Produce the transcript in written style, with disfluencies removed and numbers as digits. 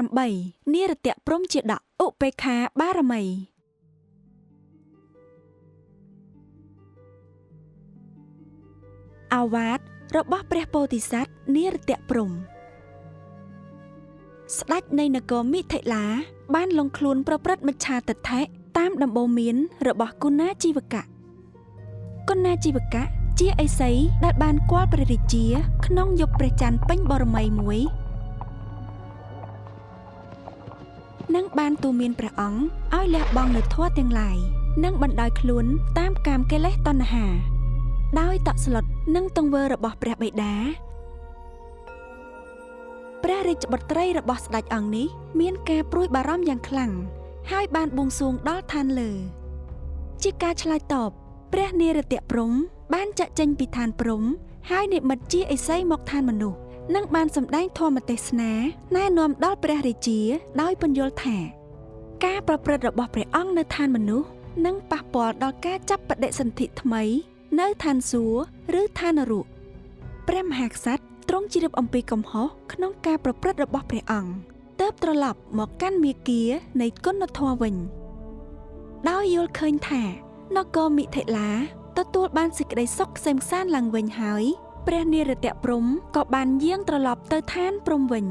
8នារតៈព្រំជាដកឧបេខាបារមីអាវាតរបស់ព្រះពោធិសត្វនិរតៈព្រំស្ដេចនៃនគរមិថិលាបានលងខ្លួនប្រព្រឹត្តមិច្ឆាទិដ្ឋិតាមដំបូន្មានរបស់គណាជីវកៈគណាជីវកៈជាឥសីដែលបានគាល់ព្រះរាជាក្នុងយុគព្រះច័ន្ទពេញបរមីមួយនិងបានទូមានព្រះអង្គឲ្យលះបង់នូវធម៌ទាំងឡាយនិងបណ្ដោយខ្លួនតាមកាមកិលេសតណ្ហាដោយតក់ស្លុតនឹងទង្វើរបស់ព្រះបិតាព្រះរាជបុត្រីរបស់ស្ដេចអង្គនេះមានការព្រួយបារម្ភយ៉ាងខ្លាំងហើយបានបួងសួងដល់ឋានលើជាការឆ្លើយតបព្រះនិរតៈព្រំបានចាក់ចេញពីឋានព្រំហើយនិមិត្តជាឥសីមកឋានមនុស្សនិងបានសម្ដែងធម៌ទេសនាណែនាំដល់ព្រះរាជាដោយពន្យល់ថាការប្រព្រឹត្តរបស់ព្រះអង្គនៅឋានមនុស្សនឹងប៉ះពាល់ដល់ការចាប់បដិសន្ធិថ្មីនៅឋានសួគ៌ឬឋាននរកព្រះមហាក្សត្រទ្រង់ជ្រាបអំពីកំហុសក្នុងការប្រព្រឹត្តរបស់ព្រះអង្គទើបត្រឡប់មកកាន់មាគានៃគុណធម៌វិញដោយយល់ឃើញថានគរមិថិលាទទួលបានសេចក្តីសុខក្សេមក្សាន្តឡើងវិញហើយព្រះនិរតៈព្រំក៏បានយាងត្រឡប់ទៅឋានព្រំវិញ